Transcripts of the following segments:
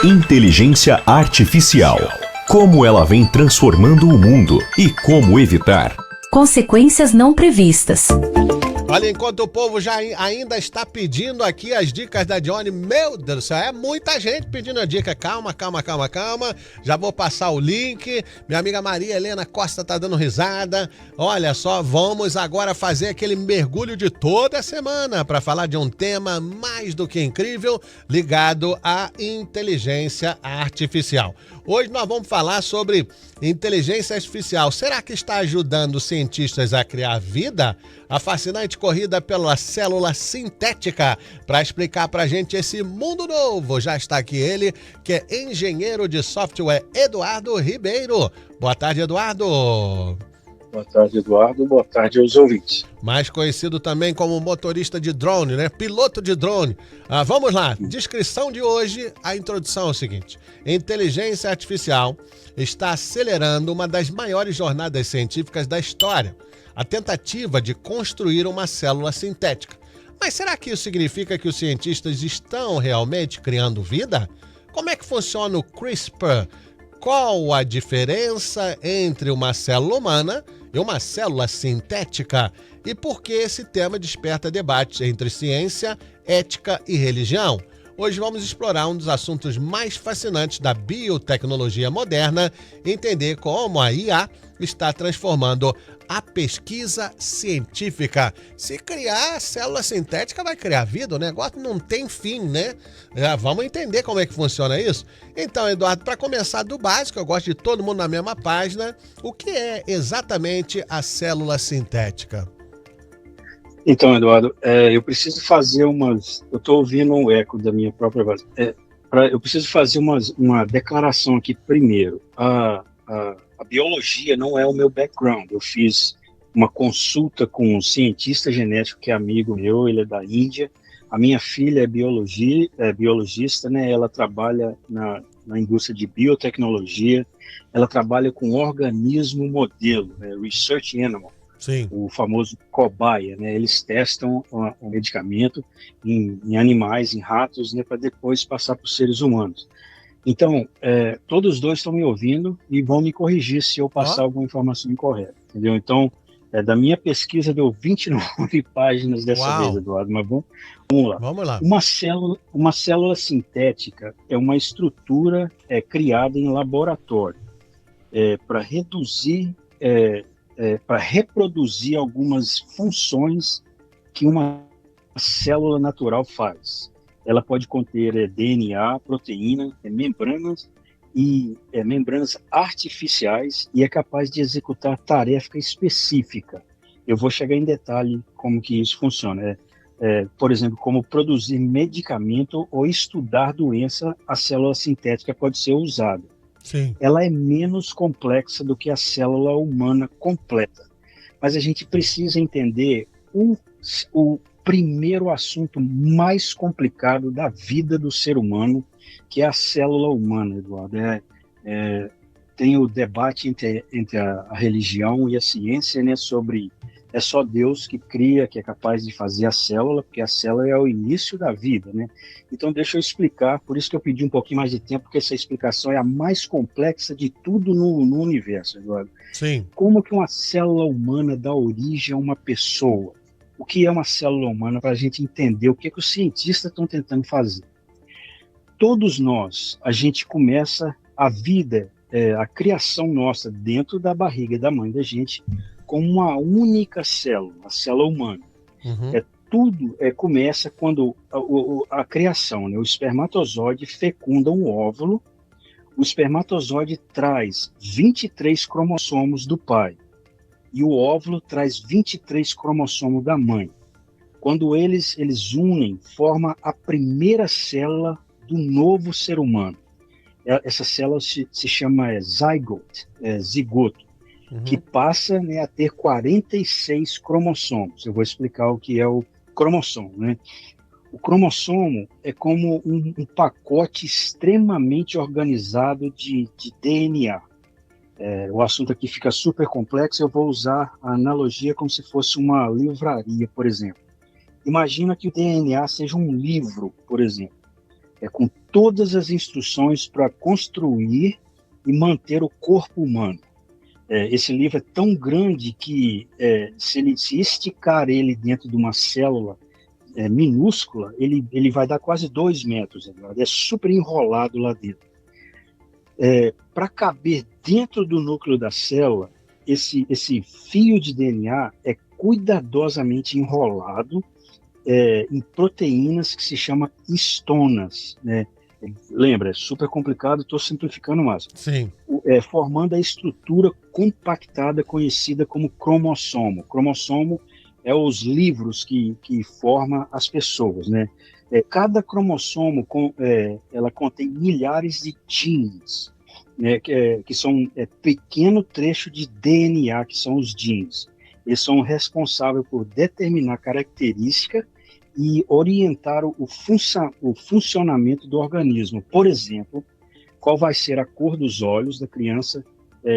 Inteligência Artificial. Como ela vem transformando o mundo e como evitar consequências não previstas. Olha, enquanto o povo já ainda está pedindo aqui as dicas da Johnny, meu Deus do céu, é muita gente pedindo a dica. Calma. Já vou passar o link. Minha amiga Maria Helena Costa tá dando risada. Olha só, vamos agora fazer aquele mergulho de toda a semana para falar de um tema mais do que incrível ligado à inteligência artificial. Hoje nós vamos falar sobre inteligência artificial. Será que está ajudando os cientistas a criar vida? A fascinante corrida pela célula sintética. Para explicar para a gente esse mundo novo, já está aqui ele, que é engenheiro de software, Eduardo Ribeiro. Boa tarde, Eduardo. Boa tarde, Eduardo. Boa tarde aos ouvintes. Mais conhecido também como motorista de drone, né? Piloto de drone. Vamos lá. Descrição de hoje, a introdução é o seguinte. Inteligência artificial está acelerando uma das maiores jornadas científicas da história. A tentativa de construir uma célula sintética. Mas será que isso significa que os cientistas estão realmente criando vida? Como é que funciona o CRISPR? Qual a diferença entre uma célula humana e uma célula sintética? E por que esse tema desperta debates entre ciência, ética e religião? Hoje vamos explorar um dos assuntos mais fascinantes da biotecnologia moderna e entender como a IA está transformando a pesquisa científica. Se criar célula sintética, vai criar vida, o negócio não tem fim, né? Vamos entender como é que funciona isso? Então, Eduardo, para começar do básico, eu gosto de todo mundo na mesma página, o que é exatamente a célula sintética? Então, Eduardo, eu preciso fazer umas... Eu estou ouvindo um eco da minha própria voz. Eu preciso fazer uma declaração aqui primeiro. A biologia não é o meu background. Eu fiz uma consulta com um cientista genético que é amigo meu, ele é da Índia. A minha filha é biologista, né? Ela trabalha na indústria de biotecnologia. Ela trabalha com organismo modelo, research animal. Sim. O famoso cobaia, né? Eles testam o medicamento em animais, em ratos, né? Para depois passar para os seres humanos. Então, todos os dois estão me ouvindo e vão me corrigir se eu passar alguma informação incorreta, entendeu? Então, da minha pesquisa deu 29 páginas dessa vez, Eduardo, mas vamos lá. Vamos lá. Uma célula sintética é uma estrutura criada em laboratório para reproduzir algumas funções que uma célula natural faz. Ela pode conter DNA, proteína, membranas artificiais e é capaz de executar tarefa específica. Eu vou chegar em detalhe como que isso funciona. Por exemplo, como produzir medicamento ou estudar doença, a célula sintética pode ser usada. Sim. Ela é menos complexa do que a célula humana completa. Mas a gente precisa entender o primeiro assunto mais complicado da vida do ser humano, que é a célula humana, Eduardo. Tem o debate entre a religião e a ciência, né, sobre é só Deus que cria, que é capaz de fazer a célula, porque a célula é o início da vida, né? Então deixa eu explicar, por isso que eu pedi um pouquinho mais de tempo, porque essa explicação é a mais complexa de tudo no universo, Eduardo. Sim. Como que uma célula humana dá origem a uma pessoa? O que é uma célula humana, para a gente entender o que os cientistas estão tentando fazer. Todos nós, a gente começa a vida, a criação nossa dentro da barriga da mãe da gente, com uma única célula, a célula humana. Uhum. Tudo começa quando a criação, né? O espermatozoide fecunda um óvulo, o espermatozoide traz 23 cromossomos do pai, e o óvulo traz 23 cromossomos da mãe. Quando eles unem, forma a primeira célula do novo ser humano. Essa célula se chama zigoto, que passa, né, a ter 46 cromossomos. Eu vou explicar o que é o cromossomo, né? O cromossomo é como um pacote extremamente organizado de DNA. O assunto aqui fica super complexo, eu vou usar a analogia como se fosse uma livraria, por exemplo. Imagina que o DNA seja um livro, por exemplo, com todas as instruções para construir e manter o corpo humano. Esse livro é tão grande que se esticar ele dentro de uma célula minúscula, ele vai dar quase 2 metros. É super enrolado lá dentro. Para caber dentro do núcleo da célula, esse fio de DNA é cuidadosamente enrolado em proteínas que se chama histonas, né? Lembra, é super complicado, estou simplificando mais. Sim. Formando a estrutura compactada conhecida como cromossomo. Cromossomo é os livros que formam as pessoas, né? Cada cromossomo ela contém milhares de genes, né? Que são pequeno trecho de DNA, que são os genes. Eles são responsáveis por determinar característica e orientar o funcionamento do organismo. Por exemplo, qual vai ser a cor dos olhos da criança,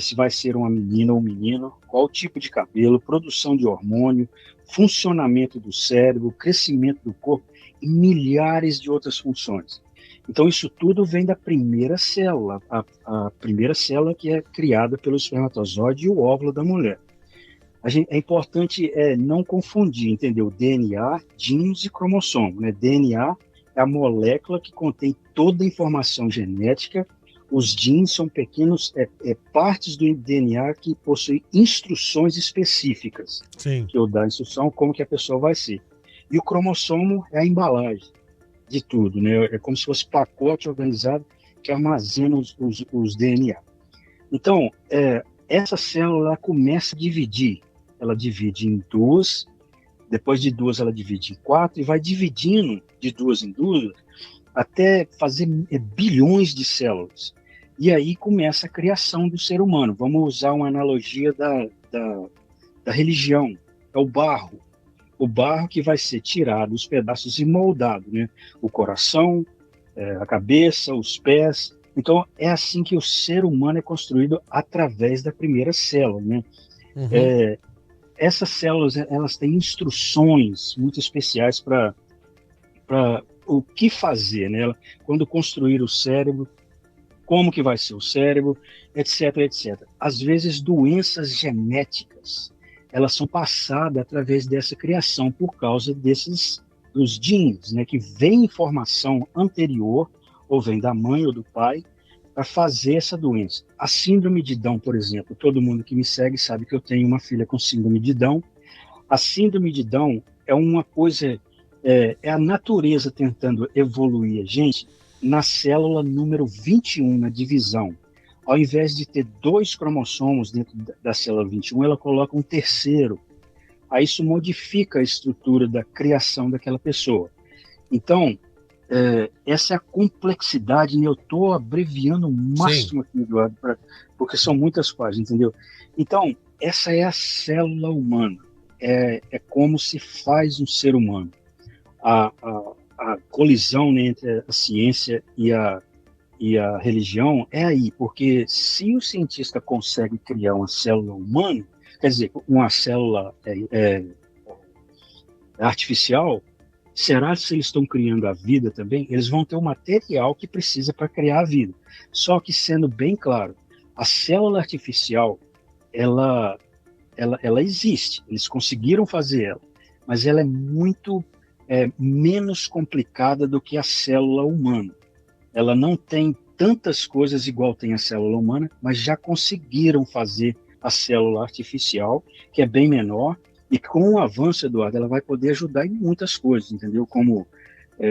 se vai ser uma menina ou um menino, qual o tipo de cabelo, produção de hormônio, funcionamento do cérebro, crescimento do corpo e milhares de outras funções. Então, isso tudo vem da primeira célula, a primeira célula que é criada pelo espermatozoide e o óvulo da mulher. É importante não confundir, entendeu? DNA, genes e cromossomo, né? DNA é a molécula que contém toda a informação genética. Os genes são pequenos partes do DNA que possuem instruções específicas. Sim. Que eu dou a instrução como que a pessoa vai ser. E o cromossomo é a embalagem de tudo, né? É como se fosse pacote organizado que armazena os DNA. Então, essa célula começa a dividir. Ela divide em 2, depois de 2 ela divide em 4 e vai dividindo de 2 em 2 até fazer bilhões de células. E aí começa a criação do ser humano. Vamos usar uma analogia da religião, é o barro. O barro que vai ser tirado, os pedaços e moldado, né? O coração, a cabeça, os pés. Então, é assim que o ser humano é construído através da primeira célula, né? Uhum. Essas células, elas têm instruções muito especiais para o que fazer, né? Quando construir o cérebro, como que vai ser o cérebro, etc, etc. Às vezes, doenças genéticas, elas são passadas através dessa criação por causa dos genes, né? Que vem informação anterior, ou vem da mãe ou do pai, para fazer essa doença. A síndrome de Down, por exemplo, todo mundo que me segue sabe que eu tenho uma filha com síndrome de Down. A síndrome de Down é uma coisa, é a natureza tentando evoluir a gente na célula número 21, na divisão. Ao invés de ter 2 cromossomos dentro da célula 21, ela coloca um terceiro. Aí isso modifica a estrutura da criação daquela pessoa. Então, essa é a complexidade, e eu estou abreviando o máximo aqui, Eduardo, porque são muitas páginas, entendeu? Então, essa é a célula humana, é como se faz um ser humano. A colisão, né, entre a ciência e a religião é aí, porque se o cientista consegue criar uma célula humana, quer dizer, uma célula artificial, será que se eles estão criando a vida também? Eles vão ter o material que precisa para criar a vida. Só que, sendo bem claro, a célula artificial, ela existe. Eles conseguiram fazer ela, mas ela é muito menos complicada do que a célula humana. Ela não tem tantas coisas igual tem a célula humana, mas já conseguiram fazer a célula artificial, que é bem menor. E com o avanço, Eduardo, ela vai poder ajudar em muitas coisas, entendeu? Como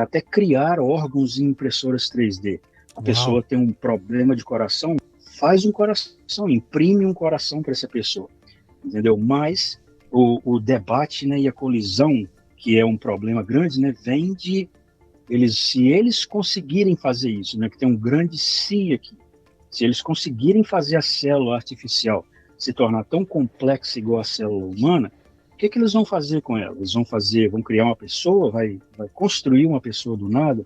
até criar órgãos em impressoras 3D. A pessoa tem um problema de coração, faz um coração, imprime um coração para essa pessoa, entendeu? Mas o debate, né, e a colisão, que é um problema grande, né, vem de se eles conseguirem fazer isso, né, que tem um grande se aqui, se eles conseguirem fazer a célula artificial se tornar tão complexa igual a célula humana, o que eles vão fazer com ela? Eles vão criar uma pessoa, vai construir uma pessoa do nada,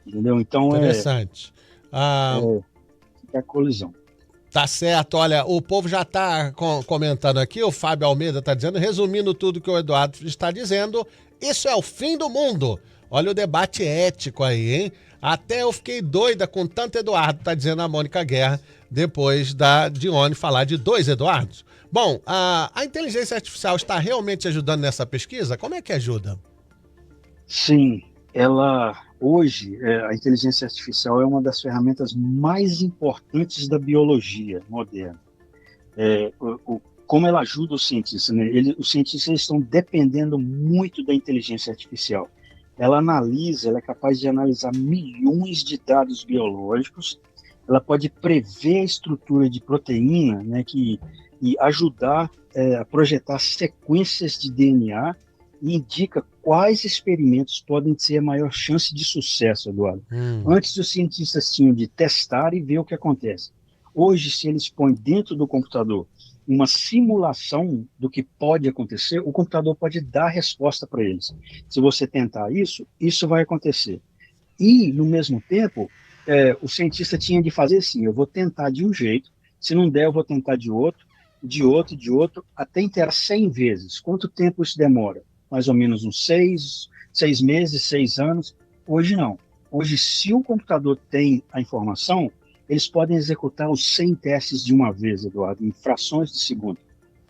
entendeu? Então interessante. É a colisão. Tá certo, olha, o povo já está comentando aqui, o Fábio Almeida está dizendo, resumindo tudo que o Eduardo está dizendo, isso é o fim do mundo. Olha o debate ético aí, hein? Até eu fiquei doida com tanto Eduardo, tá dizendo a Mônica Guerra, depois da Dione falar de 2 Eduardos. Bom, a inteligência artificial está realmente ajudando nessa pesquisa? Como é que ajuda? Sim, hoje, a inteligência artificial é uma das ferramentas mais importantes da biologia moderna. Como ela ajuda os cientistas, né? Os cientistas estão dependendo muito da inteligência artificial. Ela é capaz de analisar milhões de dados biológicos, ela pode prever a estrutura de proteína, né, e ajudar a projetar sequências de DNA e indica quais experimentos podem ter a maior chance de sucesso, Eduardo. Antes, os cientistas tinham de testar e ver o que acontece. Hoje, se eles põem dentro do computador uma simulação do que pode acontecer, o computador pode dar a resposta para eles. Se você tentar isso, isso vai acontecer. E, no mesmo tempo, o cientista tinha de fazer assim, eu vou tentar de um jeito, se não der, eu vou tentar de outro, até tentar 100 vezes. Quanto tempo isso demora? Mais ou menos uns 6 meses, 6 anos. Hoje não. Hoje, se o computador tem a informação, eles podem executar os 100 testes de uma vez, Eduardo, em frações de segundo.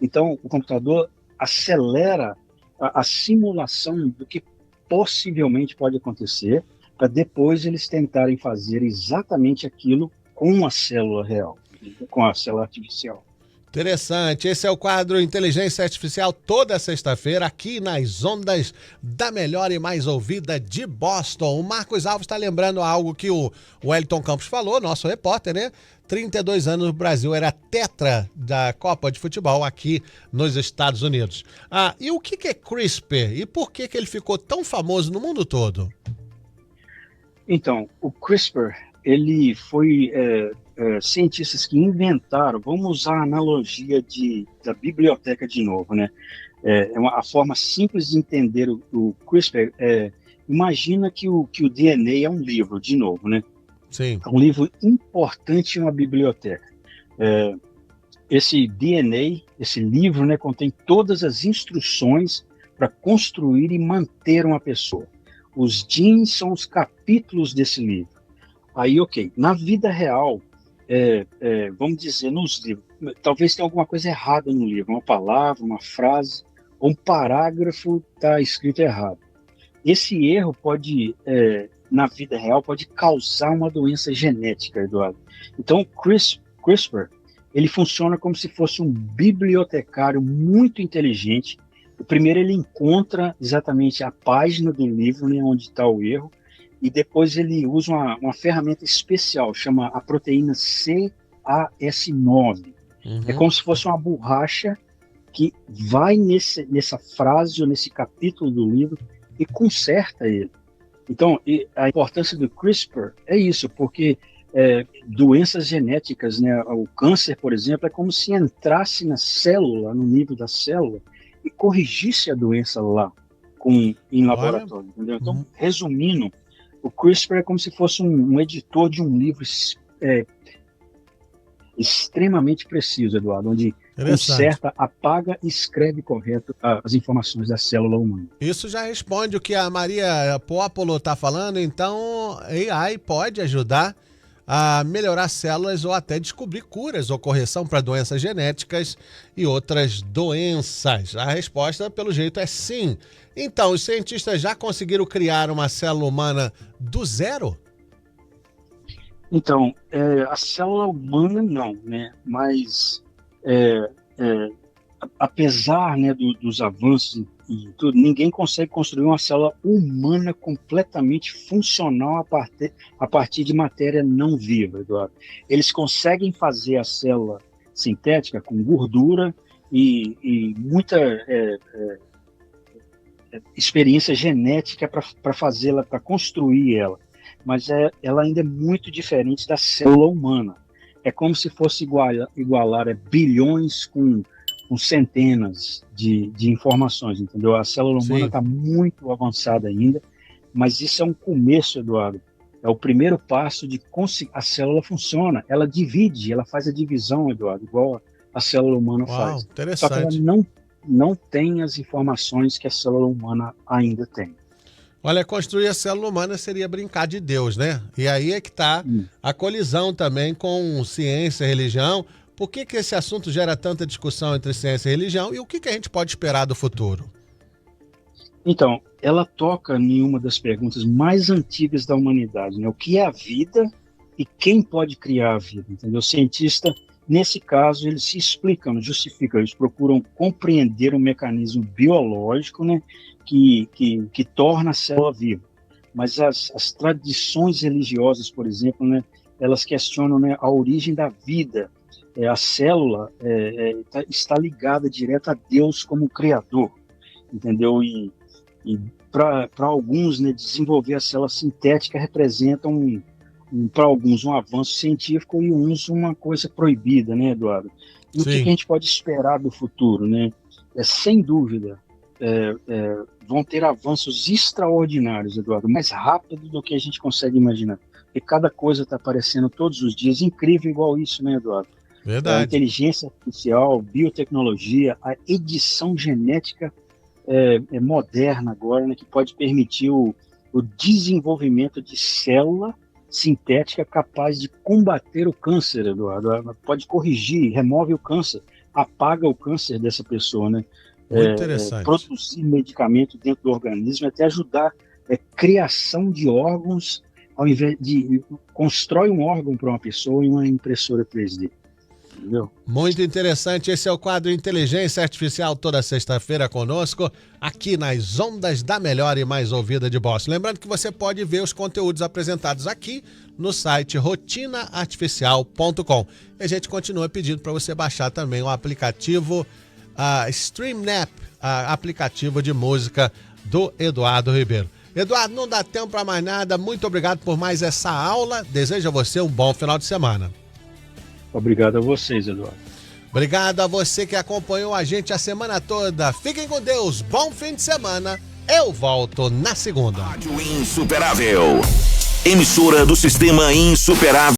Então, o computador acelera a simulação do que possivelmente pode acontecer, para depois eles tentarem fazer exatamente aquilo com a célula real, com a célula artificial. Interessante. Esse é o quadro Inteligência Artificial toda sexta-feira aqui nas ondas da melhor e mais ouvida de Boston. O Marcos Alves está lembrando algo que o Wellington Campos falou, nosso repórter, né? 32 anos o Brasil era tetra da Copa de Futebol aqui nos Estados Unidos. E o que é CRISPR e por que ele ficou tão famoso no mundo todo? Então, o CRISPR, ele foi cientistas que inventaram, vamos usar a analogia da biblioteca de novo, né? A forma simples de entender o CRISPR imagina que o DNA é um livro, de novo, né? Sim. É um livro importante em uma biblioteca. Esse DNA, esse livro, né, contém todas as instruções para construir e manter uma pessoa. Os genes são os capítulos desse livro. Aí, ok, na vida real, vamos dizer, nos livros, talvez tenha alguma coisa errada no livro, uma palavra, uma frase, ou um parágrafo está escrito errado. Esse erro pode, na vida real, pode causar uma doença genética, Eduardo. Então, o CRISPR, ele funciona como se fosse um bibliotecário muito inteligente. Primeiro, ele encontra exatamente a página do livro, né, onde está o erro, e depois ele usa uma ferramenta especial, chama a proteína Cas9. É como se fosse uma borracha que vai nessa frase ou nesse capítulo do livro e conserta ele. Então, a importância do CRISPR é isso, porque doenças genéticas, né, o câncer, por exemplo, é como se entrasse na célula, no nível da célula, e corrigisse a doença lá, em laboratório, entendeu? Então, resumindo, o CRISPR é como se fosse um editor de um livro extremamente preciso, Eduardo, onde conserta, apaga e escreve correto as informações da célula humana. Isso já responde o que a Maria Pópolo está falando, então AI pode ajudar a melhorar células ou até descobrir curas ou correção para doenças genéticas e outras doenças. A resposta, pelo jeito, é sim. Então, os cientistas já conseguiram criar uma célula humana do zero? Então, a célula humana não, né? Mas, apesar, né, dos avanços e tudo, ninguém consegue construir uma célula humana completamente funcional a partir de matéria não viva, Eduardo. Eles conseguem fazer a célula sintética com gordura e muita experiência genética para fazê-la, para construir ela. Mas ela ainda é muito diferente da célula humana. É como se fosse igualar bilhões com centenas de informações, entendeu? A célula humana está muito avançada ainda, mas isso é um começo, Eduardo. É o primeiro passo de conseguir. A célula funciona, ela divide, ela faz a divisão, Eduardo, igual a célula humana faz. Interessante. Só que ela não tem as informações que a célula humana ainda tem. Olha, construir a célula humana seria brincar de Deus, né? E aí é que está a colisão também com ciência e religião. Por que esse assunto gera tanta discussão entre ciência e religião e o que a gente pode esperar do futuro? Então, ela toca em uma das perguntas mais antigas da humanidade, né? O que é a vida e quem pode criar a vida, entendeu? O cientista, nesse caso, eles se explicam, justificam, eles procuram compreender o mecanismo biológico, né, que torna a célula viva. Mas as tradições religiosas, por exemplo, né, elas questionam, né, a origem da vida. A célula está ligada direto a Deus como criador, entendeu? E para alguns, né, desenvolver a célula sintética representa para alguns um avanço científico e uns uma coisa proibida, né, Eduardo? E o que a gente pode esperar do futuro, né? Sem dúvida, vão ter avanços extraordinários, Eduardo, mais rápido do que a gente consegue imaginar. E cada coisa está aparecendo todos os dias, incrível igual isso, né, Eduardo? Verdade. A inteligência artificial, biotecnologia, a edição genética moderna agora, né, que pode permitir o desenvolvimento de célula sintética capaz de combater o câncer, Eduardo. Pode corrigir, remove o câncer, apaga o câncer dessa pessoa, né? Muito interessante. Produzir medicamento dentro do organismo, até ajudar a criação de órgãos, ao invés de constrói um órgão para uma pessoa em uma impressora 3D. Entendeu? Muito interessante. Esse é o quadro Inteligência Artificial, toda sexta-feira conosco, aqui nas ondas da melhor e mais ouvida de Boston. Lembrando que você pode ver os conteúdos apresentados aqui no site rotinaartificial.com. E a gente continua pedindo para você baixar também o aplicativo StreamNap, aplicativo de música do Eduardo Ribeiro. Eduardo, não dá tempo para mais nada. Muito obrigado por mais essa aula. Desejo a você um bom final de semana. Obrigado a vocês, Eduardo. Obrigado a você que acompanhou a gente a semana toda. Fiquem com Deus. Bom fim de semana. Eu volto na segunda. Rádio Insuperável. Emissora do Sistema Insuperável.